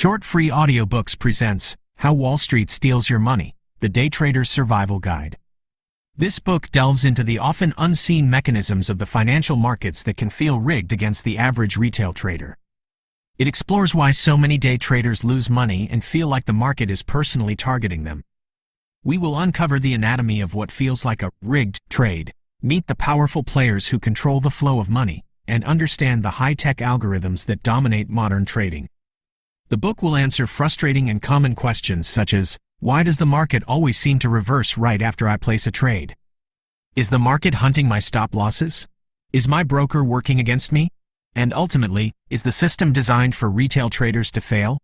Short Free Audiobooks presents How Wall Street Steals Your Money, the Day Trader's Survival Guide. This book delves into the often unseen mechanisms of the financial markets that can feel rigged against the average retail trader. It explores why so many day traders lose money and feel like the market is personally targeting them. We will uncover the anatomy of what feels like a rigged trade, meet the powerful players who control the flow of money, and understand the high-tech algorithms that dominate modern trading. The book will answer frustrating and common questions such as, why does the market always seem to reverse right after I place a trade? Is the market hunting my stop losses? Is my broker working against me? And ultimately, is the system designed for retail traders to fail?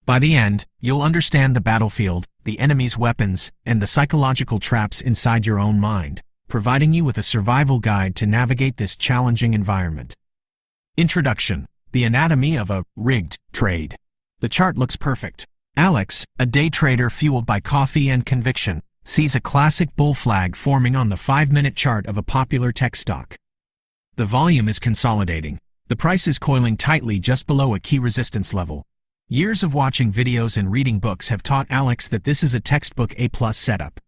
By the end, you'll understand the battlefield, the enemy's weapons, and the psychological traps inside your own mind, providing you with a survival guide to navigate this challenging environment. Introduction: The anatomy of a rigged trade. The chart looks perfect. Alex, a day trader fueled by coffee and conviction, sees a classic bull flag forming on the 5-minute chart of a popular tech stock. The volume is consolidating. The price is coiling tightly just below a key resistance level. Years of watching videos and reading books have taught Alex that this is a textbook A+ setup.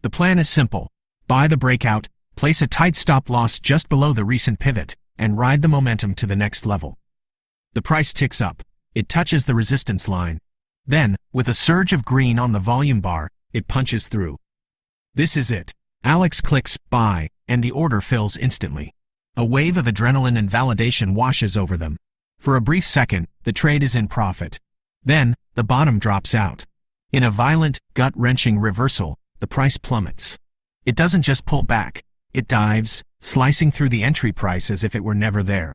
The plan is simple. Buy the breakout, place a tight stop loss just below the recent pivot, and ride the momentum to the next level. The price ticks up. It touches the resistance line. Then, with a surge of green on the volume bar, it punches through. This is it. Alex clicks buy, and the order fills instantly. A wave of adrenaline and validation washes over them. For a brief second, the trade is in profit. Then, the bottom drops out. In a violent, gut-wrenching reversal, the price plummets. It doesn't just pull back. It dives, slicing through the entry price as if it were never there.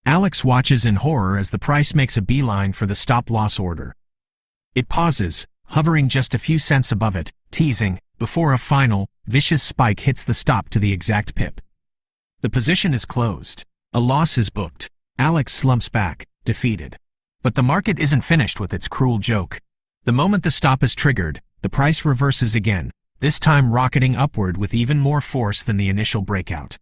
Alex watches in horror as the price makes a beeline for the stop-loss order. It pauses, hovering just a few cents above it, teasing, before a final, vicious spike hits the stop to the exact pip. The position is closed. A loss is booked. Alex slumps back, defeated. But the market isn't finished with its cruel joke. The moment the stop is triggered, the price reverses again, this time rocketing upward with even more force than the initial breakout.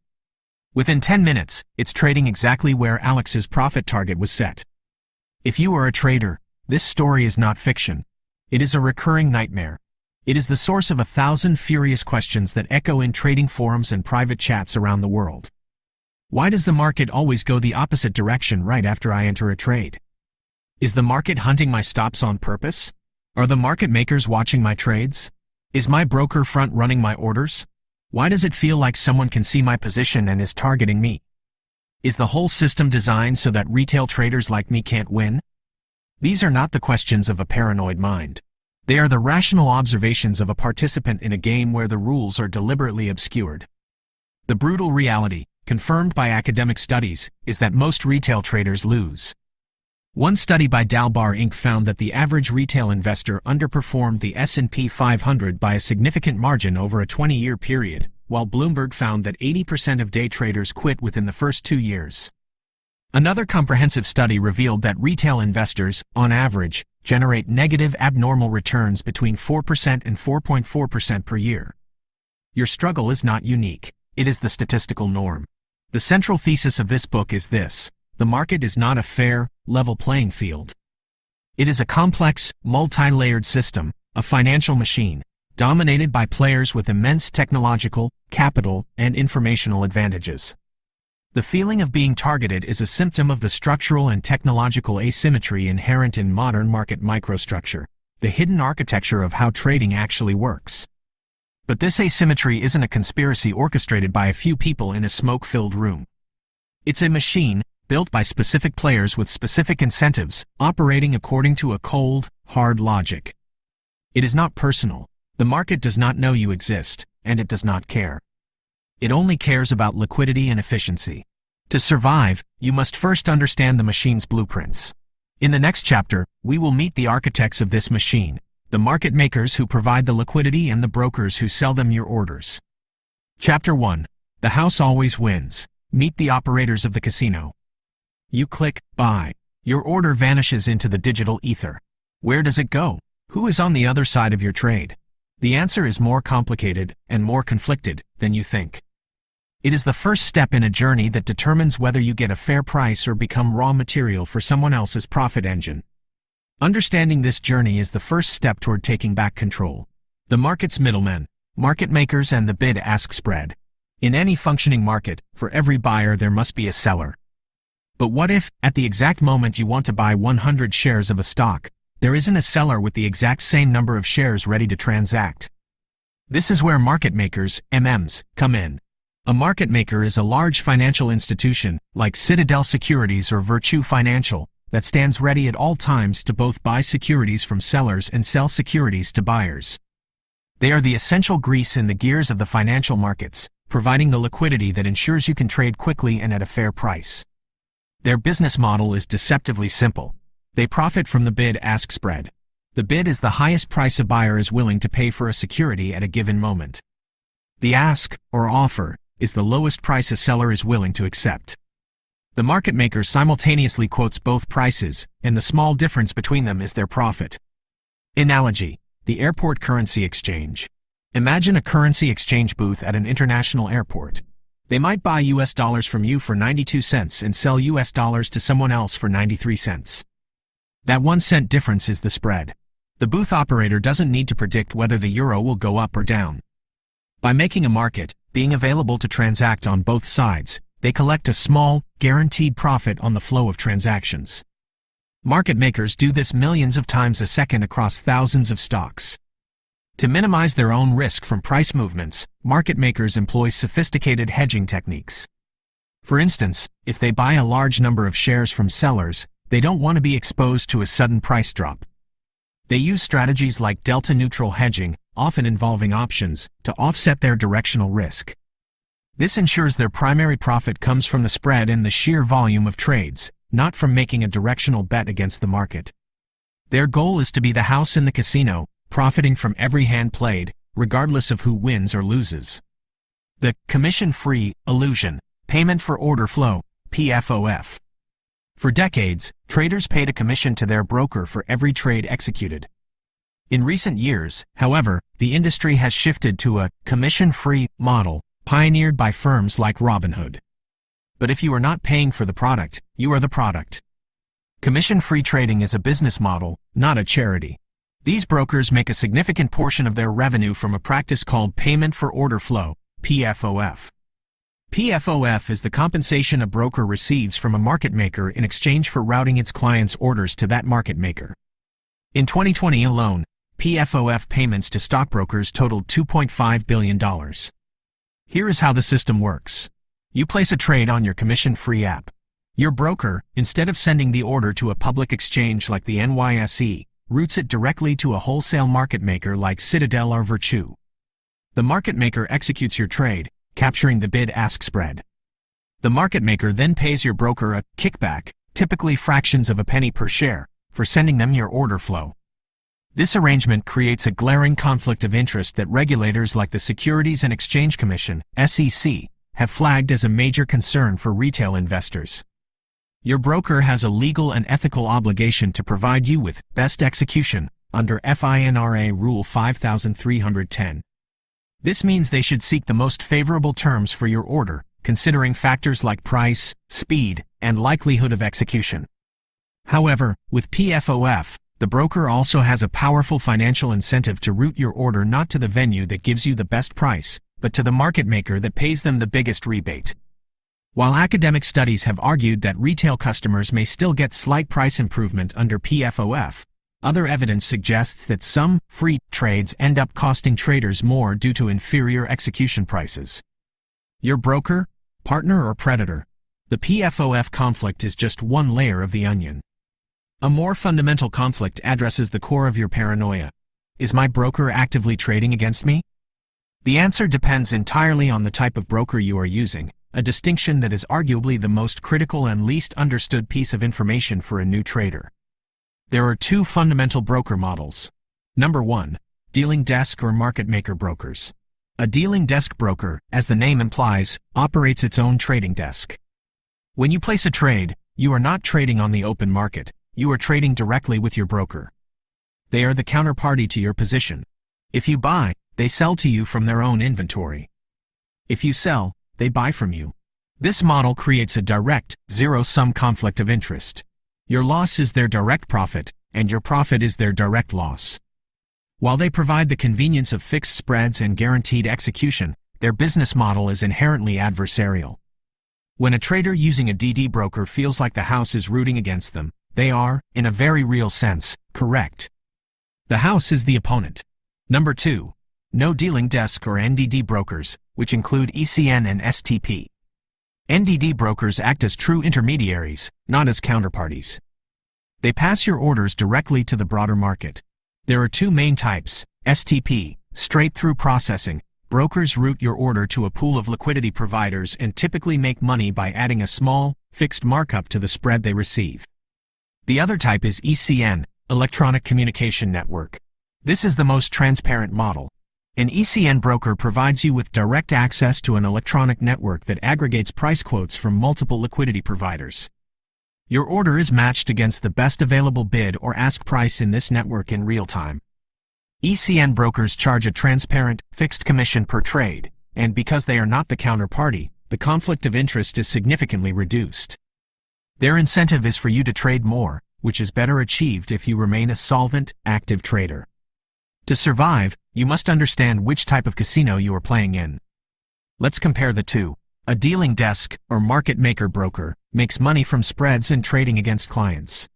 Within 10 minutes, it's trading exactly where Alex's profit target was set. If you are a trader, this story is not fiction. It is a recurring nightmare. It is the source of 1,000 furious questions that echo in trading forums and private chats around the world. Why does the market always go the opposite direction right after I enter a trade? Is the market hunting my stops on purpose? Are the market makers watching my trades? Is my broker front-running my orders? Why does it feel like someone can see my position and is targeting me? Is the whole system designed so that retail traders like me can't win? These are not the questions of a paranoid mind. They are the rational observations of a participant in a game where the rules are deliberately obscured. The brutal reality, confirmed by academic studies, is that most retail traders lose. One study by Dalbar Inc. found that the average retail investor underperformed the S&P 500 by a significant margin over a 20-year period, while Bloomberg found that 80% of day traders quit within the first 2 years. Another comprehensive study revealed that retail investors, on average, generate negative abnormal returns between 4% and 4.4% per year. Your struggle is not unique. It is the statistical norm. The central thesis of this book is this: the market is not a fair, level playing field. It is a complex, multi-layered system, a financial machine, dominated by players with immense technological, capital, and informational advantages. The feeling of being targeted is a symptom of the structural and technological asymmetry inherent in modern market microstructure, the hidden architecture of how trading actually works. But this asymmetry isn't a conspiracy orchestrated by a few people in a smoke-filled room. It's a machine, built by specific players with specific incentives, operating according to a cold, hard logic. It is not personal. The market does not know you exist, and it does not care. It only cares about liquidity and efficiency. To survive, you must first understand the machine's blueprints. In the next chapter, we will meet the architects of this machine, the market makers who provide the liquidity and the brokers who sell them your orders. Chapter 1. The house always wins. Meet the operators of the casino. You click buy. Your order vanishes into the digital ether. Where does it go? Who is on the other side of your trade? The answer is more complicated and more conflicted than you think. It is the first step in a journey that determines whether you get a fair price or become raw material for someone else's profit engine. Understanding this journey is the first step toward taking back control. The market's middlemen, market makers, and the bid-ask spread. In any functioning market, for every buyer there must be a seller. But what if, at the exact moment you want to buy 100 shares of a stock, there isn't a seller with the exact same number of shares ready to transact? This is where market makers, MMs, come in. A market maker is a large financial institution, like Citadel Securities or Virtue Financial, that stands ready at all times to both buy securities from sellers and sell securities to buyers. They are the essential grease in the gears of the financial markets, providing the liquidity that ensures you can trade quickly and at a fair price. Their business model is deceptively simple. They profit from the bid-ask spread. The bid is the highest price a buyer is willing to pay for a security at a given moment. The ask, or offer, is the lowest price a seller is willing to accept. The market maker simultaneously quotes both prices, and the small difference between them is their profit. Analogy: the airport currency exchange. Imagine a currency exchange booth at an international airport. They might buy US dollars from you for 92 cents and sell US dollars to someone else for 93 cents. That 1 cent difference is the spread. The booth operator doesn't need to predict whether the euro will go up or down. By making a market, being available to transact on both sides, they collect a small, guaranteed profit on the flow of transactions. Market makers do this millions of times a second across thousands of stocks. To minimize their own risk from price movements, market makers employ sophisticated hedging techniques. For instance, if they buy a large number of shares from sellers, they don't want to be exposed to a sudden price drop. They use strategies like delta-neutral hedging, often involving options, to offset their directional risk. This ensures their primary profit comes from the spread and the sheer volume of trades, not from making a directional bet against the market. Their goal is to be the house in the casino, profiting from every hand played, regardless of who wins or loses. The commission-free illusion, payment for order flow, PFOF. For decades, traders paid a commission to their broker for every trade executed. In recent years, however, the industry has shifted to a commission-free model, pioneered by firms like Robinhood. But if you are not paying for the product, you are the product. Commission-free trading is a business model, not a charity. These brokers make a significant portion of their revenue from a practice called payment for order flow, PFOF. PFOF is the compensation a broker receives from a market maker in exchange for routing its clients' orders to that market maker. In 2020 alone, PFOF payments to stockbrokers totaled $2.5 billion. Here is how the system works. You place a trade on your commission-free app. Your broker, instead of sending the order to a public exchange like the NYSE, routes it directly to a wholesale market maker like Citadel or Virtue. The market maker executes your trade, capturing the bid-ask spread. The market maker then pays your broker a kickback, typically fractions of a penny per share, for sending them your order flow. This arrangement creates a glaring conflict of interest that regulators like the Securities and Exchange Commission, SEC, have flagged as a major concern for retail investors. Your broker has a legal and ethical obligation to provide you with best execution under FINRA Rule 5310. This means they should seek the most favorable terms for your order, considering factors like price, speed, and likelihood of execution. However, with PFOF, the broker also has a powerful financial incentive to route your order not to the venue that gives you the best price, but to the market maker that pays them the biggest rebate. While academic studies have argued that retail customers may still get slight price improvement under PFOF, other evidence suggests that some free trades end up costing traders more due to inferior execution prices. Your broker, partner, or predator? The PFOF conflict is just one layer of the onion. A more fundamental conflict addresses the core of your paranoia. Is my broker actively trading against me? The answer depends entirely on the type of broker you are using, a distinction that is arguably the most critical and least understood piece of information for a new trader. There are two fundamental broker models. Number 1, dealing desk or market maker brokers. A dealing desk broker, as the name implies, operates its own trading desk. When you place a trade, you are not trading on the open market, you are trading directly with your broker. They are the counterparty to your position. If you buy, they sell to you from their own inventory. If you sell, they buy from you. This model creates a direct, zero-sum conflict of interest. Your loss is their direct profit, and your profit is their direct loss. While they provide the convenience of fixed spreads and guaranteed execution, their business model is inherently adversarial. When a trader using a DD broker feels like the house is rooting against them, they are, in a very real sense, correct. The house is the opponent. Number 2. No dealing desk or NDD brokers, which include ECN and STP. NDD brokers act as true intermediaries, not as counterparties. They pass your orders directly to the broader market. There are two main types: STP, straight-through processing. Brokers route your order to a pool of liquidity providers and typically make money by adding a small, fixed markup to the spread they receive. The other type is ECN, Electronic Communication Network. This is the most transparent model. An ECN broker provides you with direct access to an electronic network that aggregates price quotes from multiple liquidity providers. Your order is matched against the best available bid or ask price in this network in real time. ECN brokers charge a transparent, fixed commission per trade, and because they are not the counterparty, the conflict of interest is significantly reduced. Their incentive is for you to trade more, which is better achieved if you remain a solvent, active trader. To survive, you must understand which type of casino you are playing in. Let's compare the two. A dealing desk, or market maker broker, makes money from spreads and trading against clients.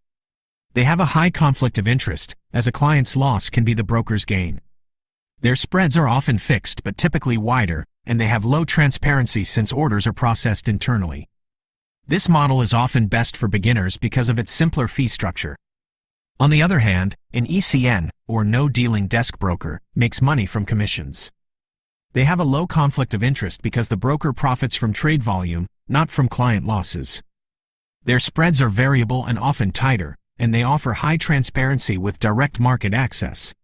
They have a high conflict of interest, as a client's loss can be the broker's gain. Their spreads are often fixed but typically wider, and they have low transparency since orders are processed internally. This model is often best for beginners because of its simpler fee structure. On the other hand, an ECN, or no dealing desk broker, makes money from commissions. They have a low conflict of interest because the broker profits from trade volume, not from client losses. Their spreads are variable and often tighter, and they offer high transparency with direct market access.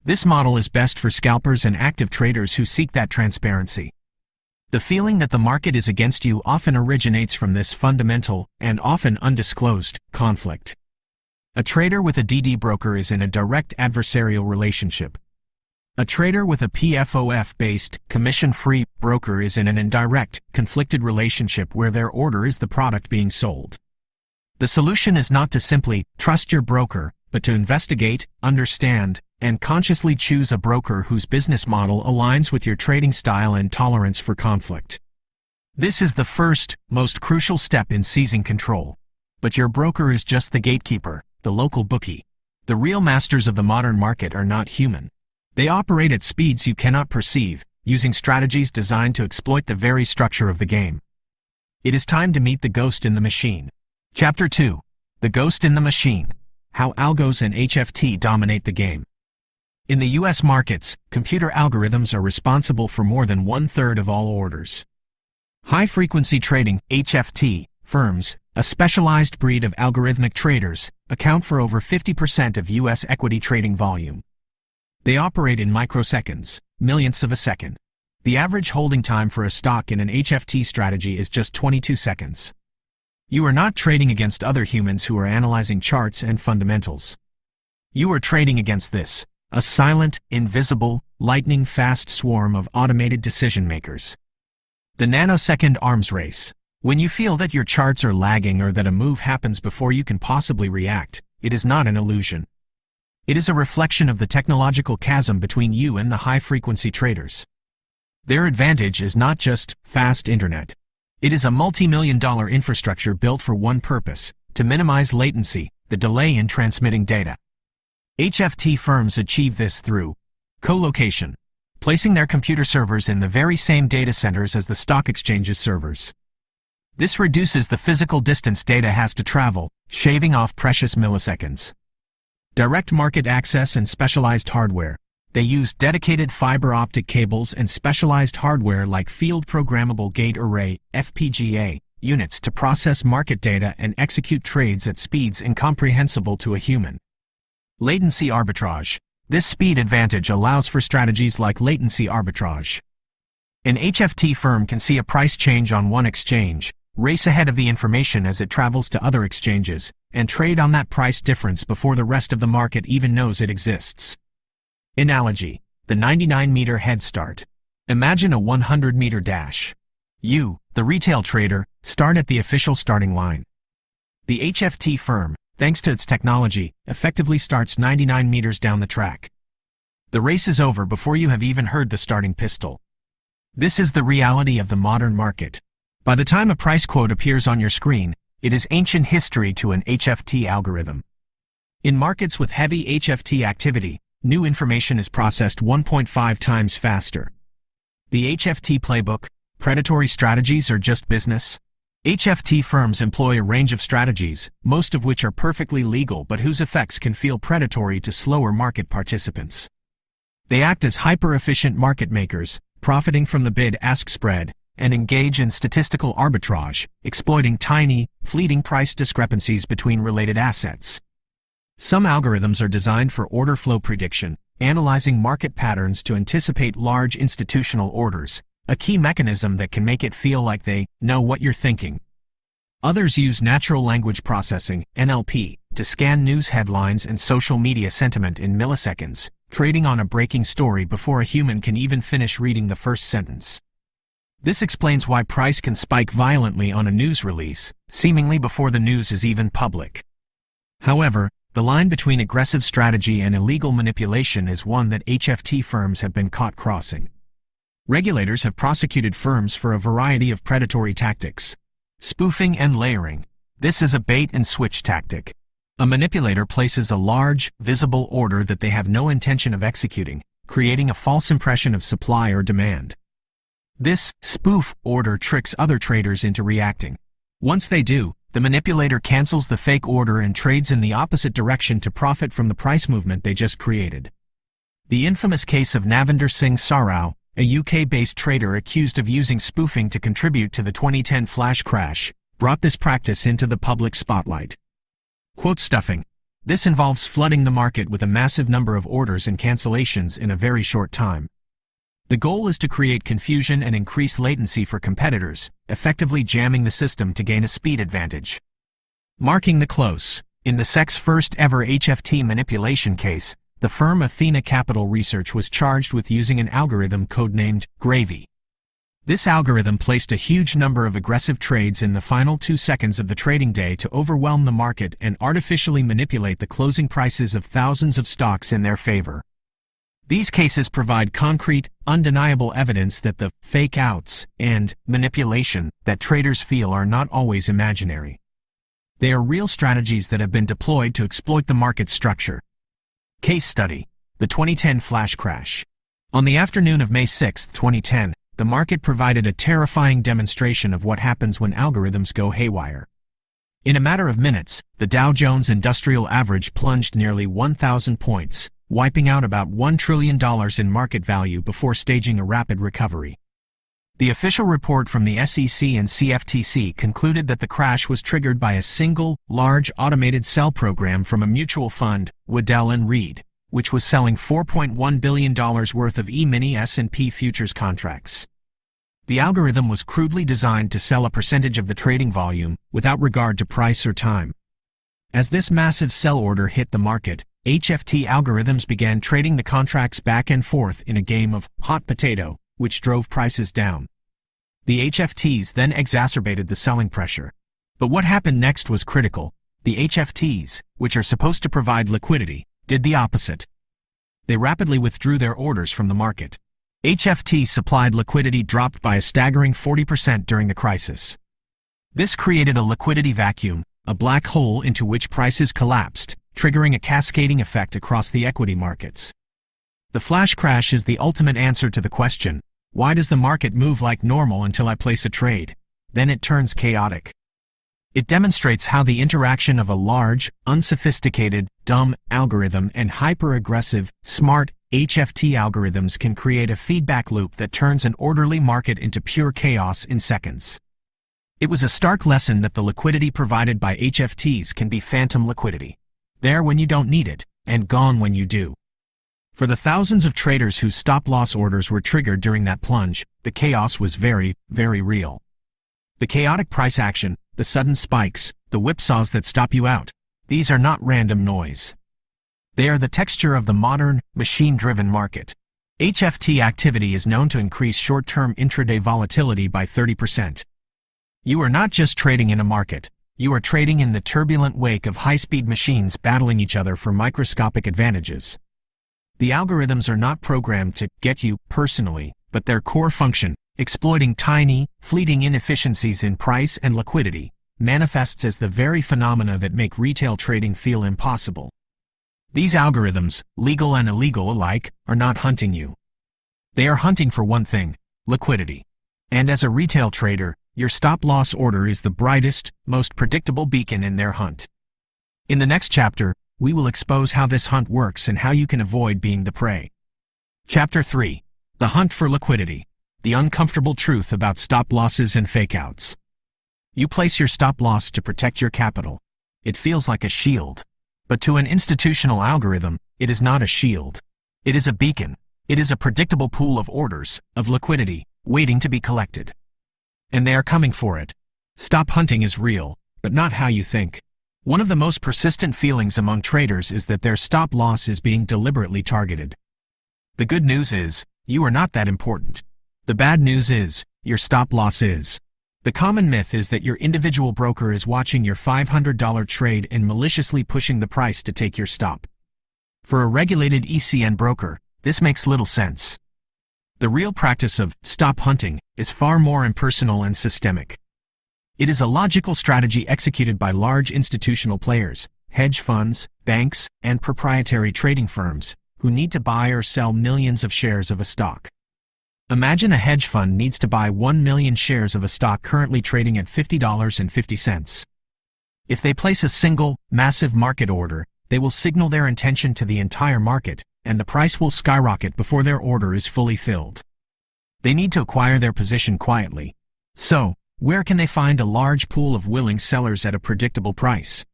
This model is best for scalpers and active traders who seek that transparency. The feeling that the market is against you often originates from this fundamental, and often undisclosed, conflict. A trader with a DD broker is in a direct adversarial relationship. A trader with a PFOF-based, commission-free broker is in an indirect, conflicted relationship where their order is the product being sold. The solution is not to simply trust your broker, but to investigate, understand, and consciously choose a broker whose business model aligns with your trading style and tolerance for conflict. This is the first, most crucial step in seizing control. But your broker is just the gatekeeper, the local bookie. The real masters of the modern market are not human. They operate at speeds you cannot perceive, using strategies designed to exploit the very structure of the game. It is time to meet the ghost in the machine. Chapter 2. The Ghost in the Machine. How Algos and HFT Dominate the Game. In the U.S. markets, computer algorithms are responsible for more than 1/3 of all orders. High-frequency trading, HFT, firms, a specialized breed of algorithmic traders, account for over 50% of U.S. equity trading volume. They operate in microseconds, millionths of a second. The average holding time for a stock in an HFT strategy is just 22 seconds. You are not trading against other humans who are analyzing charts and fundamentals. You are trading against this, a silent, invisible, lightning-fast swarm of automated decision-makers. The nanosecond arms race. When you feel that your charts are lagging or that a move happens before you can possibly react, it is not an illusion. It is a reflection of the technological chasm between you and the high-frequency traders. Their advantage is not just fast internet. It is a multi-million-dollar infrastructure built for one purpose: to minimize latency, the delay in transmitting data. HFT firms achieve this through co-location, placing their computer servers in the very same data centers as the stock exchange's servers. This reduces the physical distance data has to travel, shaving off precious milliseconds. Direct market access and specialized hardware. They use dedicated fiber optic cables and specialized hardware like Field Programmable Gate Array, FPGA, units to process market data and execute trades at speeds incomprehensible to a human. Latency arbitrage. This speed advantage allows for strategies like latency arbitrage. An HFT firm can see a price change on one exchange, race ahead of the information as it travels to other exchanges, and trade on that price difference before the rest of the market even knows it exists. Analogy: the 99-meter head start. Imagine a 100-meter dash. You, the retail trader, start at the official starting line. The HFT firm, thanks to its technology, effectively starts 99 meters down the track. The race is over before you have even heard the starting pistol. This is the reality of the modern market. By the time a price quote appears on your screen, it is ancient history to an HFT algorithm. In markets with heavy HFT activity, new information is processed 1.5 times faster. The HFT playbook, predatory strategies or just business? HFT firms employ a range of strategies, most of which are perfectly legal but whose effects can feel predatory to slower market participants. They act as hyper-efficient market makers, profiting from the bid-ask spread, and engage in statistical arbitrage, exploiting tiny, fleeting price discrepancies between related assets. Some algorithms are designed for order flow prediction, analyzing market patterns to anticipate large institutional orders, a key mechanism that can make it feel like they know what you're thinking. Others use natural language processing, NLP, to scan news headlines and social media sentiment in milliseconds, trading on a breaking story before a human can even finish reading the first sentence. This explains why price can spike violently on a news release, seemingly before the news is even public. However, the line between aggressive strategy and illegal manipulation is one that HFT firms have been caught crossing. Regulators have prosecuted firms for a variety of predatory tactics. Spoofing and layering. This is a bait-and-switch tactic. A manipulator places a large, visible order that they have no intention of executing, creating a false impression of supply or demand. This spoof order tricks other traders into reacting. Once they do, the manipulator cancels the fake order and trades in the opposite direction to profit from the price movement they just created. The infamous case of Navinder Singh Sarao, a UK-based trader accused of using spoofing to contribute to the 2010 flash crash, brought this practice into the public spotlight. Quote stuffing. This involves flooding the market with a massive number of orders and cancellations in a very short time. The goal is to create confusion and increase latency for competitors, effectively jamming the system to gain a speed advantage. Marking the close. In the SEC's first ever HFT manipulation case, the firm Athena Capital Research was charged with using an algorithm codenamed Gravy. This algorithm placed a huge number of aggressive trades in the final 2 seconds of the trading day to overwhelm the market and artificially manipulate the closing prices of thousands of stocks in their favor. These cases provide concrete, undeniable evidence that the fake outs and manipulation that traders feel are not always imaginary. They are real strategies that have been deployed to exploit the market structure. Case study: the 2010 flash crash. On the afternoon of May 6, 2010, the market provided a terrifying demonstration of what happens when algorithms go haywire. In a matter of minutes, the Dow Jones Industrial Average plunged nearly 1,000 points, wiping out about $1 trillion in market value before staging a rapid recovery. The official report from the SEC and CFTC concluded that the crash was triggered by a single, large automated sell program from a mutual fund, Waddell & Reed, which was selling $4.1 billion worth of E-mini S&P futures contracts. The algorithm was crudely designed to sell a percentage of the trading volume, without regard to price or time. As this massive sell order hit the market, HFT algorithms began trading the contracts back and forth in a game of hot potato, which drove prices down. The HFTs then exacerbated the selling pressure. But what happened next was critical. The HFTs, which are supposed to provide liquidity, did the opposite. They rapidly withdrew their orders from the market. HFT supplied liquidity dropped by a staggering 40% during the crisis. This created a liquidity vacuum, a black hole into which prices collapsed, triggering a cascading effect across the equity markets. The flash crash is the ultimate answer to the question, why does the market move like normal until I place a trade? Then it turns chaotic. It demonstrates how the interaction of a large, unsophisticated, dumb algorithm and hyper-aggressive, smart HFT algorithms can create a feedback loop that turns an orderly market into pure chaos in seconds. It was a stark lesson that the liquidity provided by HFTs can be phantom liquidity. There when you don't need it, and gone when you do. For the thousands of traders whose stop-loss orders were triggered during that plunge, the chaos was very, very real. The chaotic price action, the sudden spikes, the whipsaws that stop you out, these are not random noise. They are the texture of the modern, machine-driven market. HFT activity is known to increase short-term intraday volatility by 30%. You are not just trading in a market, You are trading in the turbulent wake of high-speed machines battling each other for microscopic advantages. The algorithms are not programmed to get you personally, but their core function, exploiting tiny, fleeting inefficiencies in price and liquidity, manifests as the very phenomena that make retail trading feel impossible. These algorithms, legal and illegal alike, are not hunting you. They are hunting for one thing: liquidity. And as a retail trader, your stop-loss order is the brightest, most predictable beacon in their hunt. In the next chapter, we will expose how this hunt works and how you can avoid being the prey. Chapter 3. The Hunt for Liquidity. The uncomfortable truth about stop-losses and fake-outs. You place your stop-loss to protect your capital. It feels like a shield. But to an institutional algorithm, it is not a shield. It is a beacon. It is a predictable pool of orders, of liquidity, waiting to be collected. And they are coming for it. Stop hunting is real, but not how you think. One of the most persistent feelings among traders is that their stop-loss is being deliberately targeted. The good news is, you are not that important. The bad news is, your stop-loss is. The common myth is that your individual broker is watching your $500 trade and maliciously pushing the price to take your stop. For a regulated ECN broker, this makes little sense. The real practice of stop hunting is far more impersonal and systemic. It is a logical strategy executed by large institutional players, hedge funds, banks, and proprietary trading firms, who need to buy or sell millions of shares of a stock. Imagine a hedge fund needs to buy 1 million shares of a stock currently trading at $50.50. If they place a single, massive market order, they will signal their intention to the entire market, and the price will skyrocket before their order is fully filled. They need to acquire their position quietly. So, where can they find a large pool of willing sellers at a predictable price?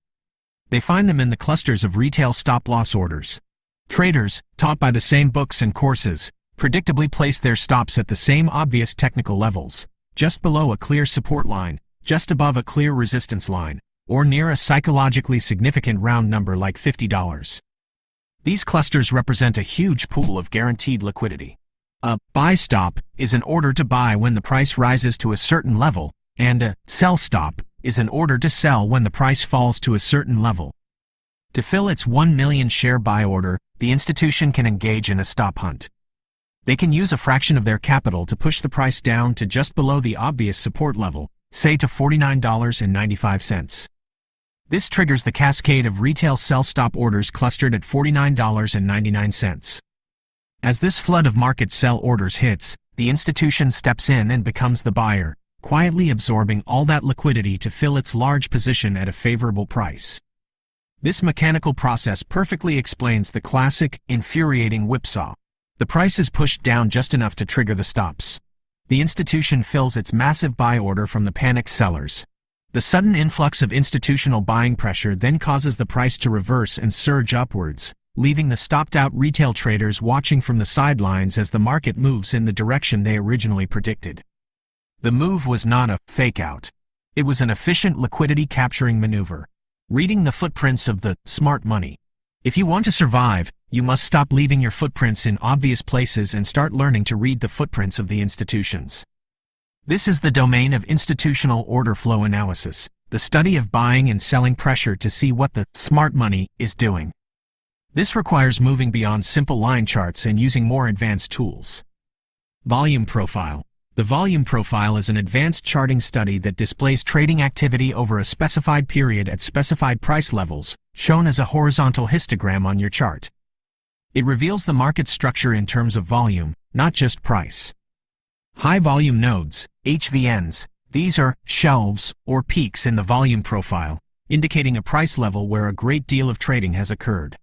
They find them in the clusters of retail stop-loss orders. Traders, taught by the same books and courses, predictably place their stops at the same obvious technical levels, just below a clear support line, just above a clear resistance line, or near a psychologically significant round number like $50. These clusters represent a huge pool of guaranteed liquidity. A buy stop is an order to buy when the price rises to a certain level, and a sell stop is an order to sell when the price falls to a certain level. To fill its 1 million share buy order, the institution can engage in a stop hunt. They can use a fraction of their capital to push the price down to just below the obvious support level, say to $49.95. This triggers the cascade of retail sell-stop orders clustered at $49.99. As this flood of market sell orders hits, the institution steps in and becomes the buyer, quietly absorbing all that liquidity to fill its large position at a favorable price. This mechanical process perfectly explains the classic, infuriating whipsaw. The price is pushed down just enough to trigger the stops. The institution fills its massive buy order from the panicked sellers. The sudden influx of institutional buying pressure then causes the price to reverse and surge upwards, leaving the stopped-out retail traders watching from the sidelines as the market moves in the direction they originally predicted. The move was not a fake-out. It was an efficient liquidity-capturing maneuver, reading the footprints of the smart money. If you want to survive, you must stop leaving your footprints in obvious places and start learning to read the footprints of the institutions. This is the domain of institutional order flow analysis, the study of buying and selling pressure to see what the smart money is doing. This requires moving beyond simple line charts and using more advanced tools. Volume profile. The volume profile is an advanced charting study that displays trading activity over a specified period at specified price levels, shown as a horizontal histogram on your chart. It reveals the market structure in terms of volume, not just price. High volume nodes, HVNs, these are shelves or peaks in the volume profile, indicating a price level where a great deal of trading has occurred.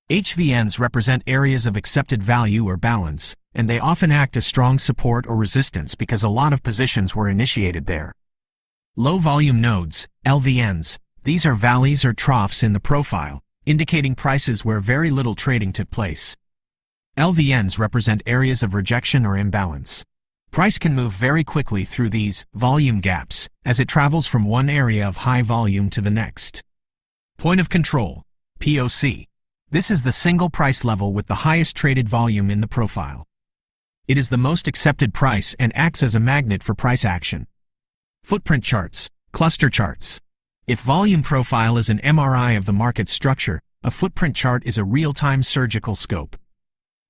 HVNs represent areas of accepted value or balance, and they often act as strong support or resistance because a lot of positions were initiated there. Low volume nodes, LVNs, these are valleys or troughs in the profile, indicating prices where very little trading took place. LVNs represent areas of rejection or imbalance. Price can move very quickly through these volume gaps as it travels from one area of high volume to the next. Point of control, POC. This is the single price level with the highest traded volume in the profile. It is the most accepted price and acts as a magnet for price action. Footprint charts, cluster charts. If volume profile is an MRI of the market structure, a footprint chart is a real-time surgical scope.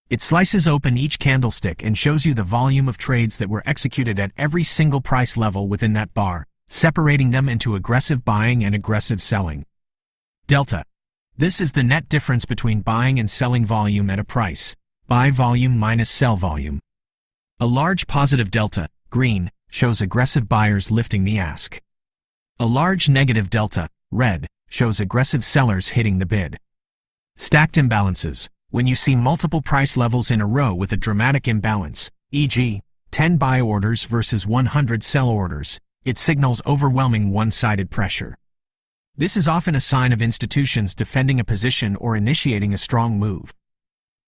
It slices open each candlestick and shows you the volume of trades that were executed at every single price level within that bar, separating them into aggressive buying and aggressive selling. Delta. This is the net difference between buying and selling volume at a price. Buy volume minus sell volume. A large positive delta, green, shows aggressive buyers lifting the ask. A large negative delta, red, shows aggressive sellers hitting the bid. Stacked imbalances. When you see multiple price levels in a row with a dramatic imbalance, e.g., 10 buy orders versus 100 sell orders, it signals overwhelming one-sided pressure. This is often a sign of institutions defending a position or initiating a strong move.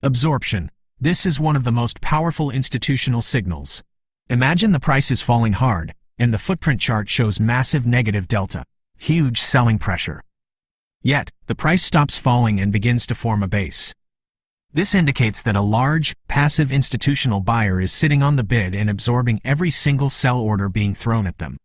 Absorption. This is one of the most powerful institutional signals. Imagine the price is falling hard, and the footprint chart shows massive negative delta, huge selling pressure. Yet, the price stops falling and begins to form a base. This indicates that a large, passive institutional buyer is sitting on the bid and absorbing every single sell order being thrown at them.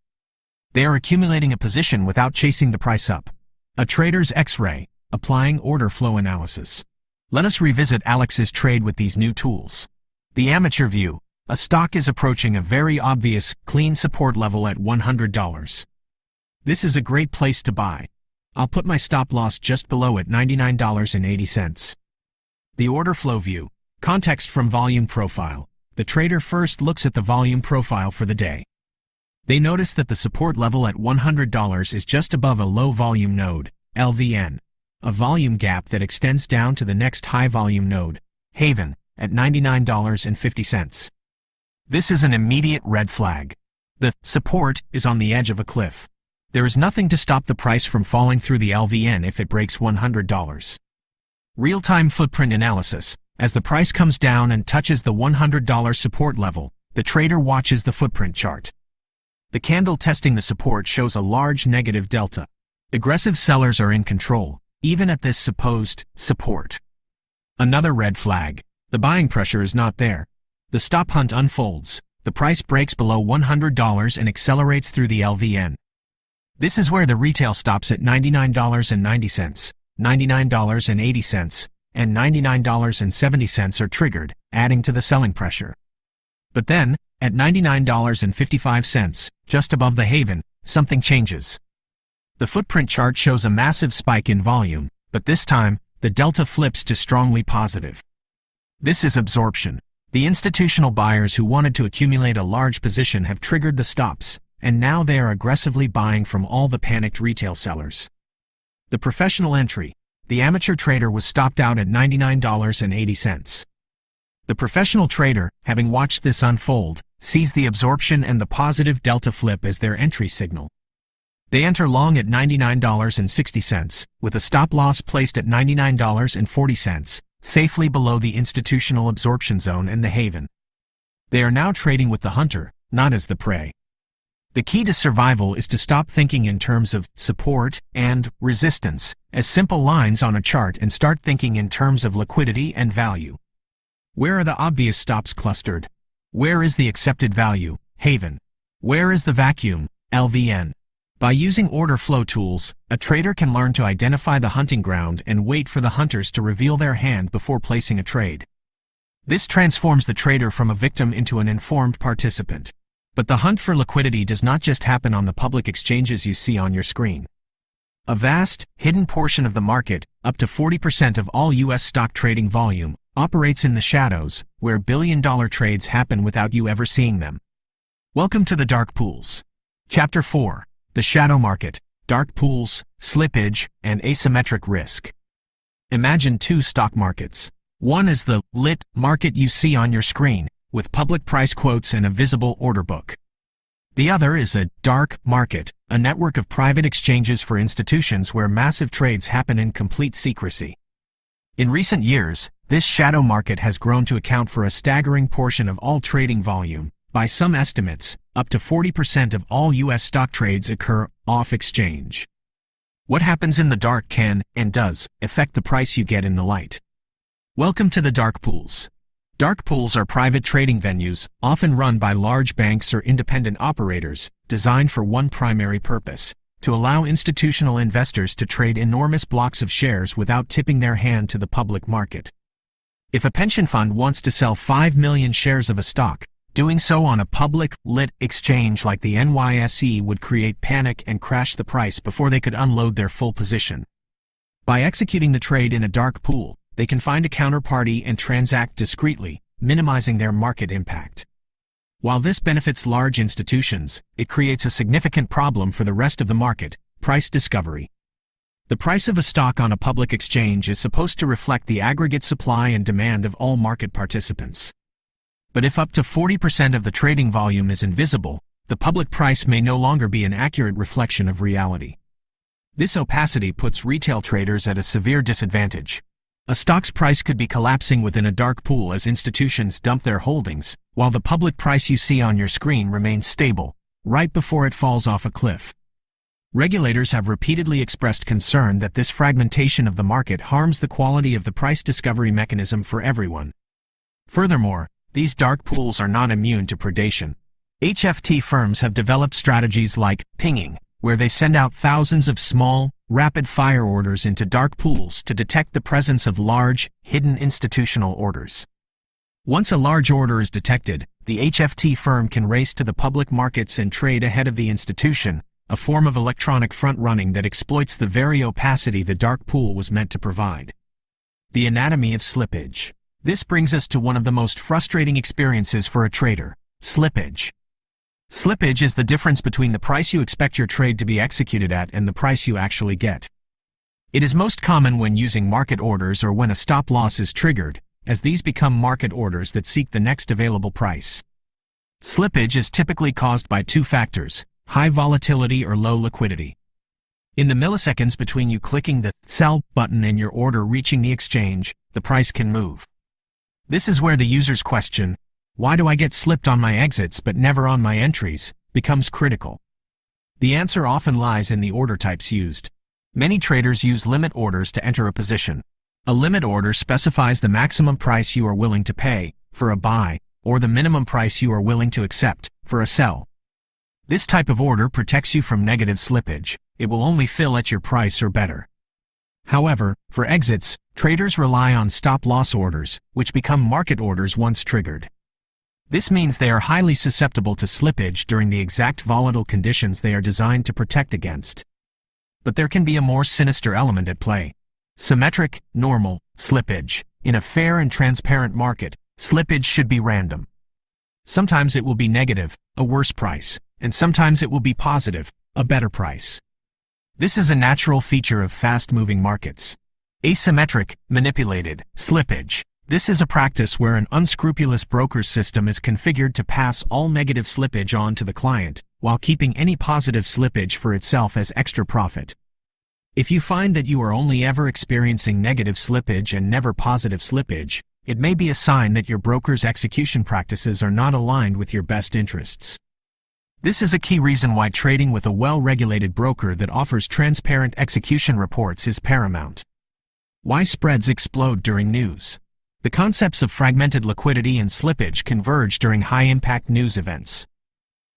They are accumulating a position without chasing the price up. A trader's X-ray, applying order flow analysis. Let us revisit Alex's trade with these new tools. The amateur view. A stock is approaching a very obvious, clean support level at $100. This is a great place to buy. I'll put my stop loss just below at $99.80. The order flow view. Context from volume profile. The trader first looks at the volume profile for the day. They notice that the support level at $100 is just above a low volume node, LVN, a volume gap that extends down to the next high volume node, Haven, at $99.50. This is an immediate red flag. The support is on the edge of a cliff. There is nothing to stop the price from falling through the LVN if it breaks $100. Real-time footprint analysis. As the price comes down and touches the $100 support level, the trader watches the footprint chart. The candle testing the support shows a large negative delta. Aggressive sellers are in control, even at this supposed support. Another red flag. The buying pressure is not there. The stop hunt unfolds. The price breaks below $100 and accelerates through the LVN. This is where the retail stops at $99.90, $99.80, and $99.70 are triggered, adding to the selling pressure. But then, at $99.55, just above the Haven, something changes. The footprint chart shows a massive spike in volume, but this time, the delta flips to strongly positive. This is absorption. The institutional buyers who wanted to accumulate a large position have triggered the stops, and now they are aggressively buying from all the panicked retail sellers. The professional entry. The amateur trader was stopped out at $99.80. The professional trader, having watched this unfold, sees the absorption and the positive delta flip as their entry signal. They enter long at $99.60, with a stop loss placed at $99.40, safely below the institutional absorption zone and the Haven. They are now trading with the hunter, not as the prey. The key to survival is to stop thinking in terms of support and resistance as simple lines on a chart and start thinking in terms of liquidity and value. Where are the obvious stops clustered? Where is the accepted value, Haven? Where is the vacuum, LVN? By using order flow tools, a trader can learn to identify the hunting ground and wait for the hunters to reveal their hand before placing a trade. This transforms the trader from a victim into an informed participant. But the hunt for liquidity does not just happen on the public exchanges you see on your screen. A vast, hidden portion of the market, up to 40% of all U.S. stock trading volume, operates in the shadows, where billion-dollar trades happen without you ever seeing them. Welcome to the Dark Pools. Chapter 4. The Shadow Market, Dark Pools, Slippage, and Asymmetric Risk. Imagine two stock markets. One is the lit market you see on your screen, with public price quotes and a visible order book. The other is a dark market, a network of private exchanges for institutions where massive trades happen in complete secrecy. In recent years, this shadow market has grown to account for a staggering portion of all trading volume. By some estimates, up to 40% of all U.S. stock trades occur off-exchange. What happens in the dark can, and does, affect the price you get in the light. Welcome to the Dark Pools. Dark pools are private trading venues, often run by large banks or independent operators, designed for one primary purpose: to allow institutional investors to trade enormous blocks of shares without tipping their hand to the public market. If a pension fund wants to sell 5 million shares of a stock, doing so on a public, lit exchange like the NYSE would create panic and crash the price before they could unload their full position. By executing the trade in a dark pool, they can find a counterparty and transact discreetly, minimizing their market impact. While this benefits large institutions, it creates a significant problem for the rest of the market: price discovery. The price of a stock on a public exchange is supposed to reflect the aggregate supply and demand of all market participants. But if up to 40% of the trading volume is invisible, the public price may no longer be an accurate reflection of reality. This opacity puts retail traders at a severe disadvantage. A stock's price could be collapsing within a dark pool as institutions dump their holdings, while the public price you see on your screen remains stable, right before it falls off a cliff. Regulators have repeatedly expressed concern that this fragmentation of the market harms the quality of the price discovery mechanism for everyone. Furthermore, these dark pools are not immune to predation. HFT firms have developed strategies like pinging, where they send out thousands of small, rapid-fire orders into dark pools to detect the presence of large, hidden institutional orders. Once a large order is detected, the HFT firm can race to the public markets and trade ahead of the institution, a form of electronic front-running that exploits the very opacity the dark pool was meant to provide. The anatomy of slippage. This brings us to one of the most frustrating experiences for a trader: slippage. Slippage is the difference between the price you expect your trade to be executed at and the price you actually get. It is most common when using market orders or when a stop loss is triggered, as these become market orders that seek the next available price. Slippage is typically caused by two factors: high volatility or low liquidity. In the milliseconds between you clicking the sell button and your order reaching the exchange, the price can move. This is where the user's question, "Why do I get slipped on my exits but never on my entries?" becomes critical. The answer often lies in the order types used. Many traders use limit orders to enter a position. A limit order specifies the maximum price you are willing to pay for a buy, or the minimum price you are willing to accept for a sell. This type of order protects you from negative slippage. It will only fill at your price or better. However, for exits, traders rely on stop-loss orders, which become market orders once triggered. This means they are highly susceptible to slippage during the exact volatile conditions they are designed to protect against. But there can be a more sinister element at play: symmetric, normal slippage. In a fair and transparent market, slippage should be random. Sometimes it will be negative, a worse price, and sometimes it will be positive, a better price. This is a natural feature of fast-moving markets. Asymmetric, manipulated slippage. This is a practice where an unscrupulous broker's system is configured to pass all negative slippage on to the client, while keeping any positive slippage for itself as extra profit. If you find that you are only ever experiencing negative slippage and never positive slippage, it may be a sign that your broker's execution practices are not aligned with your best interests. This is a key reason why trading with a well-regulated broker that offers transparent execution reports is paramount. Why spreads explode during news. The concepts of fragmented liquidity and slippage converge during high-impact news events.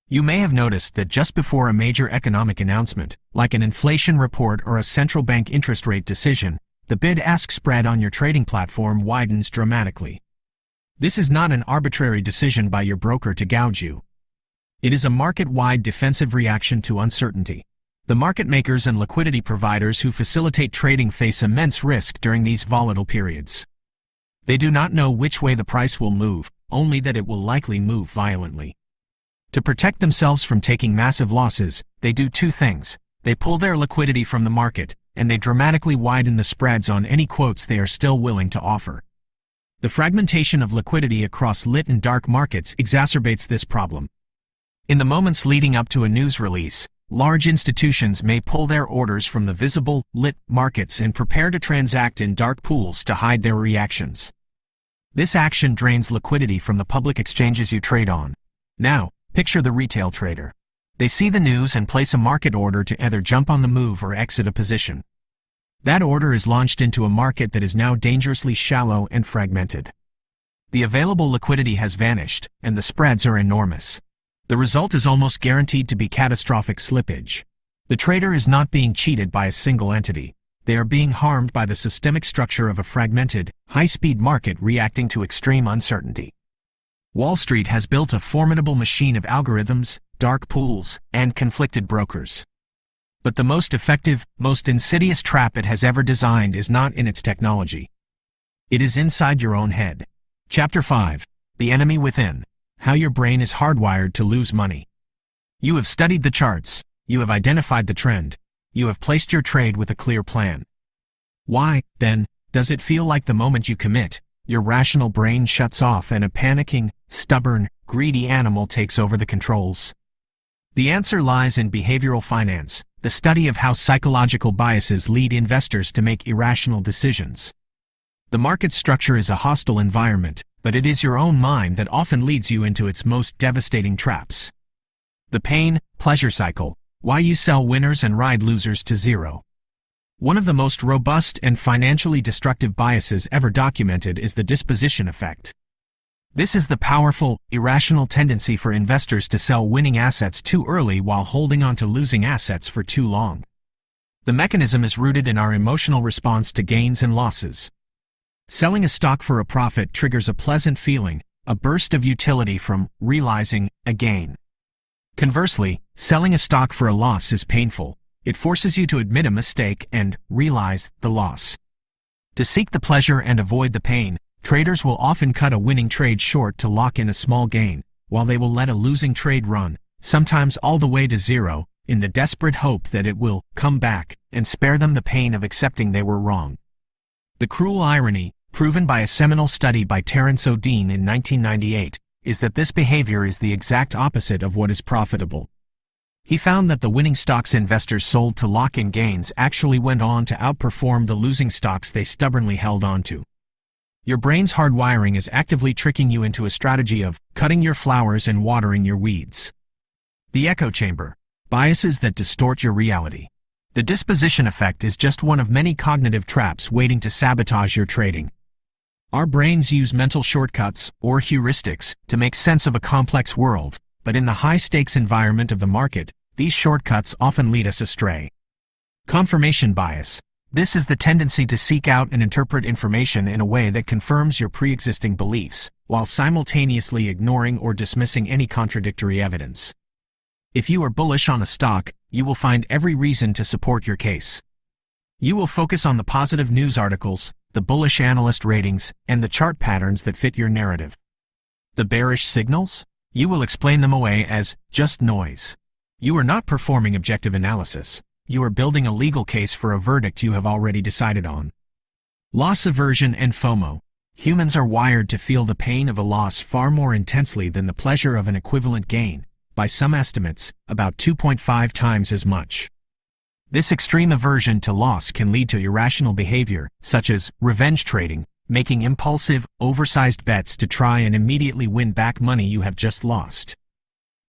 You may have noticed that just before a major economic announcement, like an inflation report or a central bank interest rate decision, the bid-ask spread on your trading platform widens dramatically. This is not an arbitrary decision by your broker to gouge you. It is a market-wide defensive reaction to uncertainty. The market makers and liquidity providers who facilitate trading face immense risk during these volatile periods. They do not know which way the price will move, only that it will likely move violently. To protect themselves from taking massive losses, they do two things: they pull their liquidity from the market, and they dramatically widen the spreads on any quotes they are still willing to offer. The fragmentation of liquidity across lit and dark markets exacerbates this problem. In the moments leading up to a news release, large institutions may pull their orders from the visible, lit markets and prepare to transact in dark pools to hide their reactions. This action drains liquidity from the public exchanges you trade on. Now, picture the retail trader. They see the news and place a market order to either jump on the move or exit a position. That order is launched into a market that is now dangerously shallow and fragmented. The available liquidity has vanished, and the spreads are enormous. The result is almost guaranteed to be catastrophic slippage. The trader is not being cheated by a single entity. They are being harmed by the systemic structure of a fragmented, high-speed market reacting to extreme uncertainty. Wall Street has built a formidable machine of algorithms, dark pools, and conflicted brokers. But the most effective, most insidious trap it has ever designed is not in its technology. It is inside your own head. Chapter 5. The Enemy Within. How your brain is hardwired to lose money. You have studied the charts. You have identified the trend. You have placed your trade with a clear plan. Why, then, does it feel like the moment you commit, your rational brain shuts off and a panicking, stubborn, greedy animal takes over the controls? The answer lies in behavioral finance, the study of how psychological biases lead investors to make irrational decisions. The market structure is a hostile environment, but it is your own mind that often leads you into its most devastating traps. The pain-pleasure cycle. Why you sell winners and ride losers to zero. One of the most robust and financially destructive biases ever documented is the disposition effect. This is the powerful, irrational tendency for investors to sell winning assets too early while holding on to losing assets for too long. The mechanism is rooted in our emotional response to gains and losses. Selling a stock for a profit triggers a pleasant feeling, a burst of utility from realizing a gain. Conversely, selling a stock for a loss is painful. It forces you to admit a mistake and realize the loss. To seek the pleasure and avoid the pain, traders will often cut a winning trade short to lock in a small gain, while they will let a losing trade run, sometimes all the way to zero, in the desperate hope that it will come back and spare them the pain of accepting they were wrong. The cruel irony, proven by a seminal study by Terence O'Dean in 1998, is that this behavior is the exact opposite of what is profitable. He found that the winning stocks investors sold to lock in gains actually went on to outperform the losing stocks they stubbornly held onto. Your brain's hardwiring is actively tricking you into a strategy of cutting your flowers and watering your weeds. The echo chamber. Biases that distort your reality. The disposition effect is just one of many cognitive traps waiting to sabotage your trading. Our brains use mental shortcuts, or heuristics, to make sense of a complex world, but in the high-stakes environment of the market, these shortcuts often lead us astray. Confirmation bias. This is the tendency to seek out and interpret information in a way that confirms your pre-existing beliefs, while simultaneously ignoring or dismissing any contradictory evidence. If you are bullish on a stock, you will find every reason to support your case. You will focus on the positive news articles, the bullish analyst ratings, and the chart patterns that fit your narrative. The bearish signals? You will explain them away as just noise. You are not performing objective analysis. You are building a legal case for a verdict you have already decided on. Loss aversion and FOMO. Humans are wired to feel the pain of a loss far more intensely than the pleasure of an equivalent gain, by some estimates, about 2.5 times as much. This extreme aversion to loss can lead to irrational behavior, such as revenge trading, making impulsive, oversized bets to try and immediately win back money you have just lost.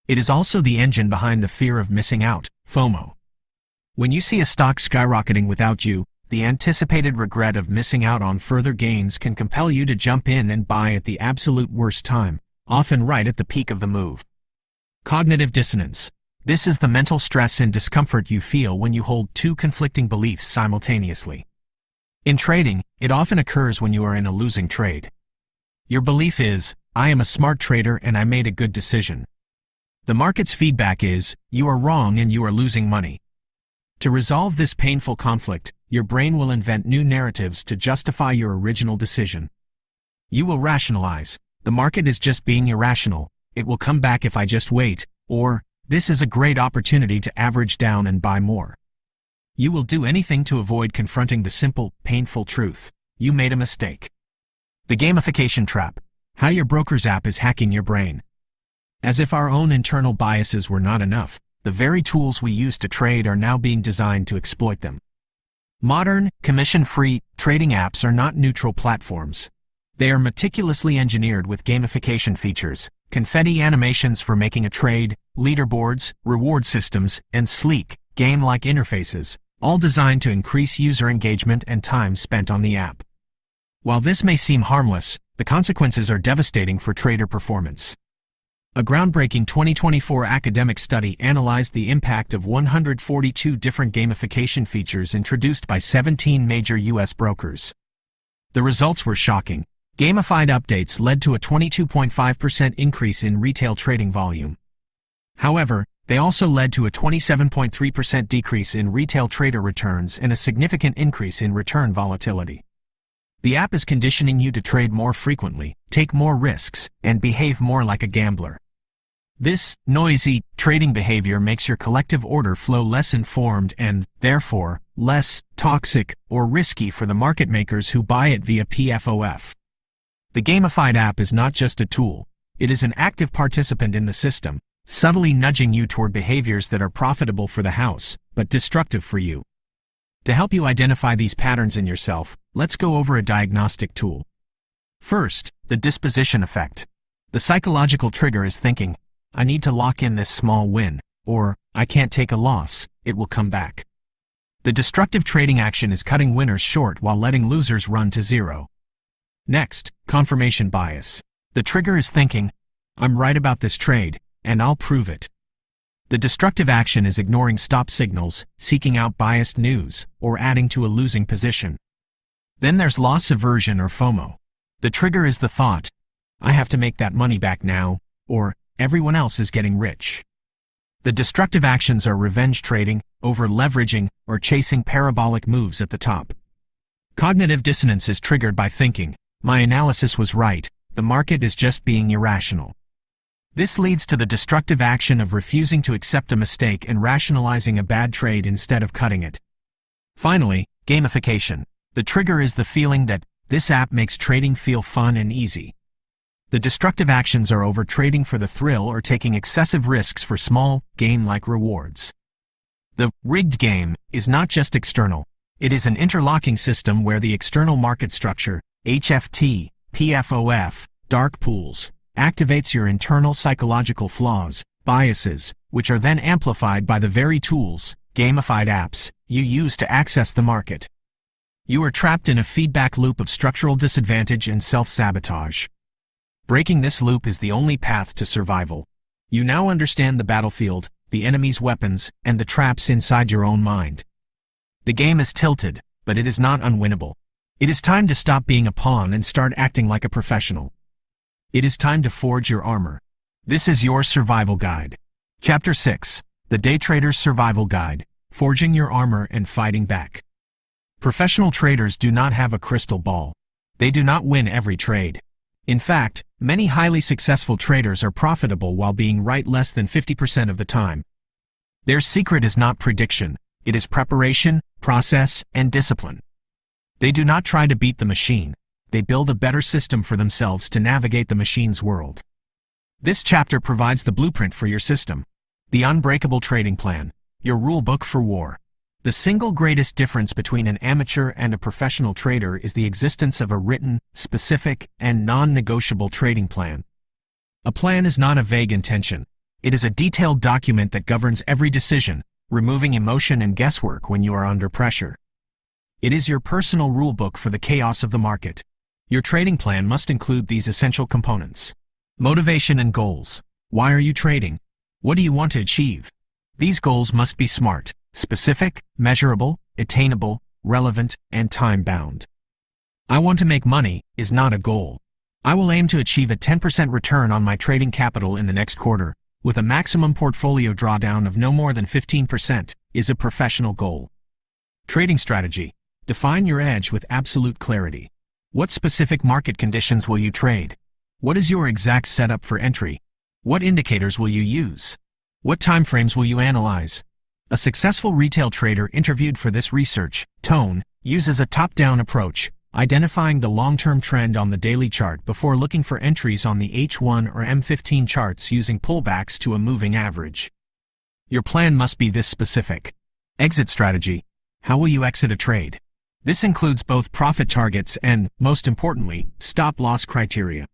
It is also the engine behind the fear of missing out, FOMO. When you see a stock skyrocketing without you, the anticipated regret of missing out on further gains can compel you to jump in and buy at the absolute worst time, often right at the peak of the move. Cognitive dissonance. This is the mental stress and discomfort you feel when you hold two conflicting beliefs simultaneously. In trading, it often occurs when you are in a losing trade. Your belief is, I am a smart trader and I made a good decision. The market's feedback is, you are wrong and you are losing money. To resolve this painful conflict, your brain will invent new narratives to justify your original decision. You will rationalize, the market is just being irrational, it will come back if I just wait, or, this is a great opportunity to average down and buy more. You will do anything to avoid confronting the simple, painful truth. You made a mistake. The gamification trap. How your broker's app is hacking your brain. As if our own internal biases were not enough, the very tools we use to trade are now being designed to exploit them. Modern, commission-free trading apps are not neutral platforms. They are meticulously engineered with gamification features, confetti animations for making a trade, leaderboards, reward systems, and sleek, game-like interfaces, all designed to increase user engagement and time spent on the app. While this may seem harmless, the consequences are devastating for trader performance. A groundbreaking 2024 academic study analyzed the impact of 142 different gamification features introduced by 17 major U.S. brokers. The results were shocking. Gamified updates led to a 22.5% increase in retail trading volume. However, they also led to a 27.3% decrease in retail trader returns and a significant increase in return volatility. The app is conditioning you to trade more frequently, take more risks, and behave more like a gambler. This noisy trading behavior makes your collective order flow less informed and, therefore, less toxic or risky for the market makers who buy it via PFOF. The gamified app is not just a tool, it is an active participant in the system, subtly nudging you toward behaviors that are profitable for the house, but destructive for you. To help you identify these patterns in yourself, let's go over a diagnostic tool. First, the disposition effect. The psychological trigger is thinking, I need to lock in this small win, or I can't take a loss, it will come back. The destructive trading action is cutting winners short while letting losers run to zero. Next, confirmation bias. The trigger is thinking, I'm right about this trade, and I'll prove it. The destructive action is ignoring stop signals, seeking out biased news, or adding to a losing position. Then there's loss aversion or FOMO. The trigger is the thought, I have to make that money back now, or everyone else is getting rich. The destructive actions are revenge trading, over-leveraging, or chasing parabolic moves at the top. Cognitive dissonance is triggered by thinking, my analysis was right, the market is just being irrational. This leads to the destructive action of refusing to accept a mistake and rationalizing a bad trade instead of cutting it. Finally, gamification. The trigger is the feeling that this app makes trading feel fun and easy. The destructive actions are over-trading for the thrill or taking excessive risks for small, game-like rewards. The rigged game is not just external. It is an interlocking system where the external market structure, HFT, PFOF, dark pools, activates your internal psychological flaws, biases, which are then amplified by the very tools, gamified apps, you use to access the market. You are trapped in a feedback loop of structural disadvantage and self-sabotage. Breaking this loop is the only path to survival. You now understand the battlefield, the enemy's weapons, and the traps inside your own mind. The game is tilted, but it is not unwinnable. It is time to stop being a pawn and start acting like a professional. It is time to forge your armor. This is your survival guide. Chapter 6. The Day Trader's Survival Guide, Forging Your Armor and Fighting Back. Professional traders do not have a crystal ball. They do not win every trade. In fact, many highly successful traders are profitable while being right less than 50% of the time. Their secret is not prediction, it is preparation, process, and discipline. They do not try to beat the machine, they build a better system for themselves to navigate the machine's world. This chapter provides the blueprint for your system. The unbreakable trading plan, your rule book for war. The single greatest difference between an amateur and a professional trader is the existence of a written, specific, and non-negotiable trading plan. A plan is not a vague intention. It is a detailed document that governs every decision, removing emotion and guesswork when you are under pressure. It is your personal rulebook for the chaos of the market. Your trading plan must include these essential components. Motivation and goals. Why are you trading? What do you want to achieve? These goals must be smart, specific, measurable, attainable, relevant, and time-bound. I want to make money is not a goal. I will aim to achieve a 10% return on my trading capital in the next quarter, with a maximum portfolio drawdown of no more than 15%, is a professional goal. Trading strategy. Define your edge with absolute clarity. What specific market conditions will you trade? What is your exact setup for entry? What indicators will you use? What timeframes will you analyze? A successful retail trader interviewed for this research, Tone, uses a top-down approach, identifying the long-term trend on the daily chart before looking for entries on the H1 or M15 charts using pullbacks to a moving average. Your plan must be this specific. Exit strategy. How will you exit a trade? This includes both profit targets and, most importantly, stop-loss criteria.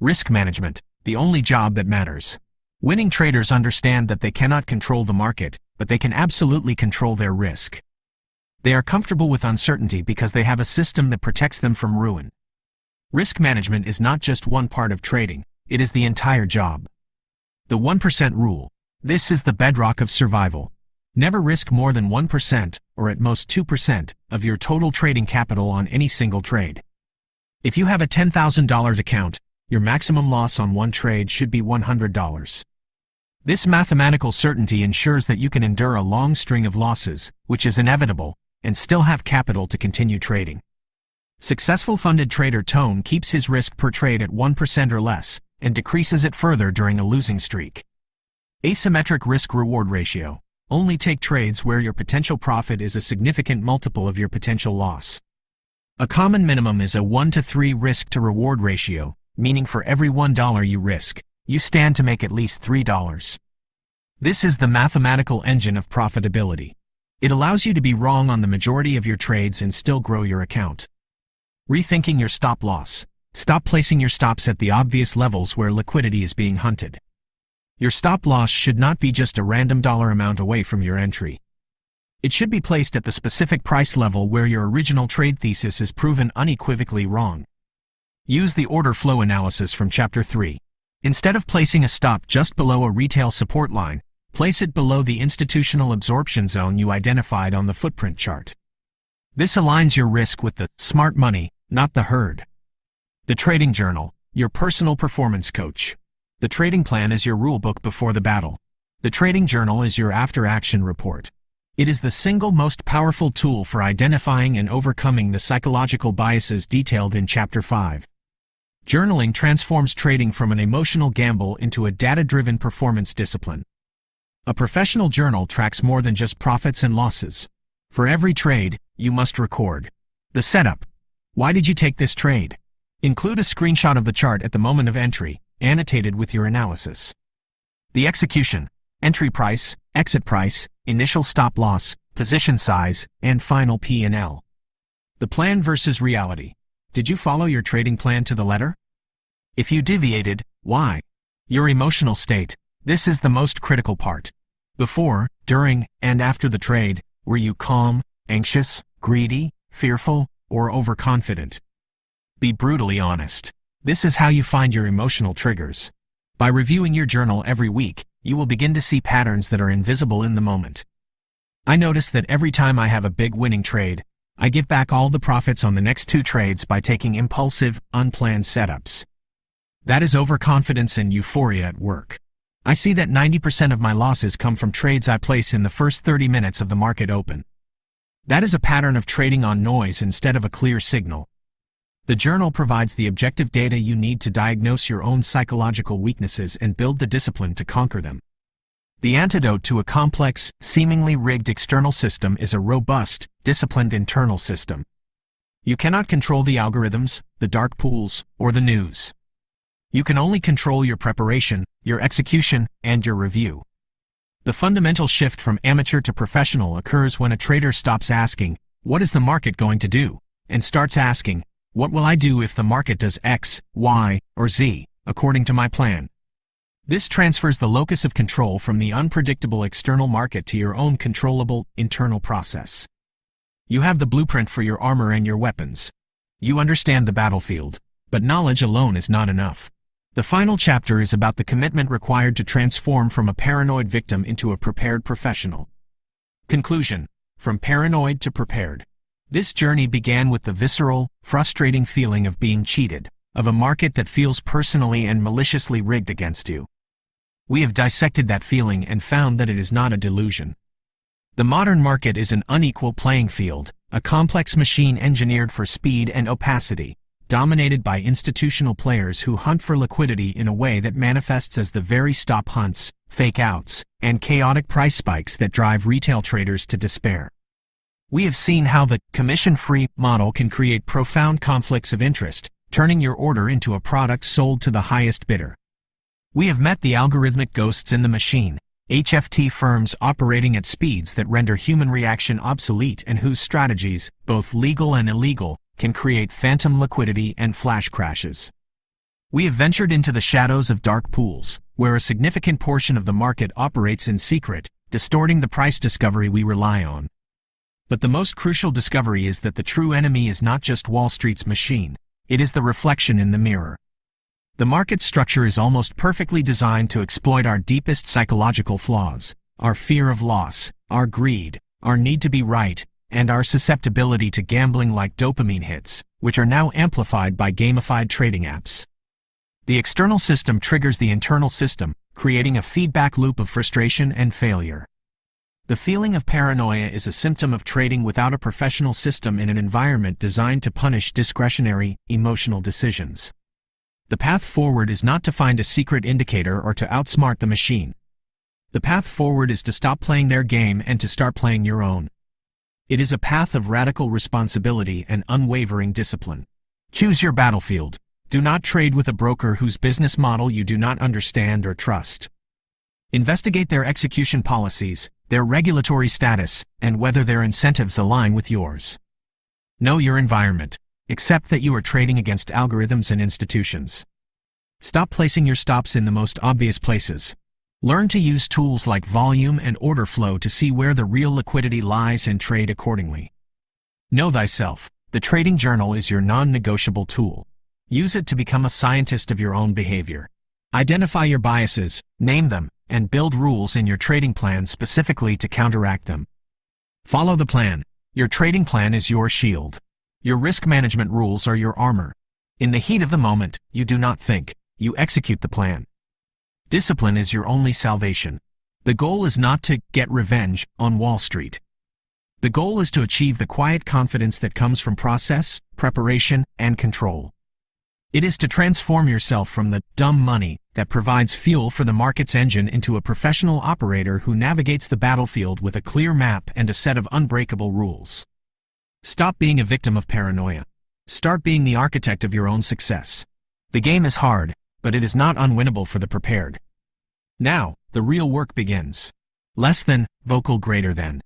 Risk management, the only job that matters. Winning traders understand that they cannot control the market, but they can absolutely control their risk. They are comfortable with uncertainty because they have a system that protects them from ruin. Risk management is not just one part of trading, it is the entire job. The 1% rule. This is the bedrock of survival. Never risk more than 1%, or at most 2%, of your total trading capital on any single trade. If you have a $10,000 account, your maximum loss on one trade should be $100. This mathematical certainty ensures that you can endure a long string of losses, which is inevitable, and still have capital to continue trading. Successful funded trader Tone keeps his risk per trade at 1% or less, and decreases it further during a losing streak. Asymmetric risk-reward ratio. Only take trades where your potential profit is a significant multiple of your potential loss. A common minimum is a 1 to 3 risk-to-reward ratio, meaning for every $1 you risk, you stand to make at least $3. This is the mathematical engine of profitability. It allows you to be wrong on the majority of your trades and still grow your account. Rethinking your stop loss. Stop placing your stops at the obvious levels where liquidity is being hunted. Your stop loss should not be just a random dollar amount away from your entry. It should be placed at the specific price level where your original trade thesis is proven unequivocally wrong. Use the order flow analysis from Chapter 3. Instead of placing a stop just below a retail support line, place it below the institutional absorption zone you identified on the footprint chart. This aligns your risk with the smart money, not the herd. The Trading Journal, your personal performance coach. The trading plan is your rulebook before the battle. The Trading Journal is your after-action report. It is the single most powerful tool for identifying and overcoming the psychological biases detailed in Chapter 5. Journaling transforms trading from an emotional gamble into a data-driven performance discipline. A professional journal tracks more than just profits and losses. For every trade, you must record the setup. Why did you take this trade? Include a screenshot of the chart at the moment of entry, annotated with your analysis. The execution. Entry price, exit price, initial stop loss, position size, and final P&L. The plan versus reality. Did you follow your trading plan to the letter? If you deviated, why? Your emotional state. This is the most critical part. Before, during, and after the trade, were you calm, anxious, greedy, fearful, or overconfident? Be brutally honest. This is how you find your emotional triggers. By reviewing your journal every week, you will begin to see patterns that are invisible in the moment. I notice that every time I have a big winning trade, I give back all the profits on the next 2 trades by taking impulsive, unplanned setups. That is overconfidence and euphoria at work. I see that 90% of my losses come from trades I place in the first 30 minutes of the market open. That is a pattern of trading on noise instead of a clear signal. The journal provides the objective data you need to diagnose your own psychological weaknesses and build the discipline to conquer them. The antidote to a complex, seemingly rigged external system is a robust, disciplined internal system. You cannot control the algorithms, the dark pools, or the news. You can only control your preparation, your execution, and your review. The fundamental shift from amateur to professional occurs when a trader stops asking, "What is the market going to do?" and starts asking, "What will I do if the market does X, Y, or Z, according to my plan?" This transfers the locus of control from the unpredictable external market to your own controllable, internal process. You have the blueprint for your armor and your weapons. You understand the battlefield, but knowledge alone is not enough. The final chapter is about the commitment required to transform from a paranoid victim into a prepared professional. Conclusion. From paranoid to prepared. This journey began with the visceral, frustrating feeling of being cheated, of a market that feels personally and maliciously rigged against you. We have dissected that feeling and found that it is not a delusion. The modern market is an unequal playing field, a complex machine engineered for speed and opacity, dominated by institutional players who hunt for liquidity in a way that manifests as the very stop hunts, fake outs, and chaotic price spikes that drive retail traders to despair. We have seen how the commission-free model can create profound conflicts of interest, turning your order into a product sold to the highest bidder. We have met the algorithmic ghosts in the machine, HFT firms operating at speeds that render human reaction obsolete and whose strategies, both legal and illegal, can create phantom liquidity and flash crashes. We have ventured into the shadows of dark pools, where a significant portion of the market operates in secret, distorting the price discovery we rely on. But the most crucial discovery is that the true enemy is not just Wall Street's machine, it is the reflection in the mirror. The market structure is almost perfectly designed to exploit our deepest psychological flaws, our fear of loss, our greed, our need to be right, and our susceptibility to gambling like dopamine hits, which are now amplified by gamified trading apps. The external system triggers the internal system, creating a feedback loop of frustration and failure. The feeling of paranoia is a symptom of trading without a professional system in an environment designed to punish discretionary, emotional decisions. The path forward is not to find a secret indicator or to outsmart the machine. The path forward is to stop playing their game and to start playing your own. It is a path of radical responsibility and unwavering discipline. Choose your battlefield. Do not trade with a broker whose business model you do not understand or trust. Investigate their execution policies, their regulatory status, and whether their incentives align with yours. Know your environment. Accept that you are trading against algorithms and institutions. Stop placing your stops in the most obvious places. Learn to use tools like volume and order flow to see where the real liquidity lies and trade accordingly. Know thyself. The trading journal is your non-negotiable tool. Use it to become a scientist of your own behavior. Identify your biases, name them, and build rules in your trading plan specifically to counteract them. Follow the plan. Your trading plan is your shield. Your risk management rules are your armor. In the heat of the moment, you do not think, you execute the plan. Discipline is your only salvation. The goal is not to get revenge on Wall Street. The goal is to achieve the quiet confidence that comes from process, preparation, and control. It is to transform yourself from the dumb money that provides fuel for the market's engine into a professional operator who navigates the battlefield with a clear map and a set of unbreakable rules. Stop being a victim of paranoia. Start being the architect of your own success. The game is hard, but it is not unwinnable for the prepared. Now, the real work begins. Less than, vocal greater than.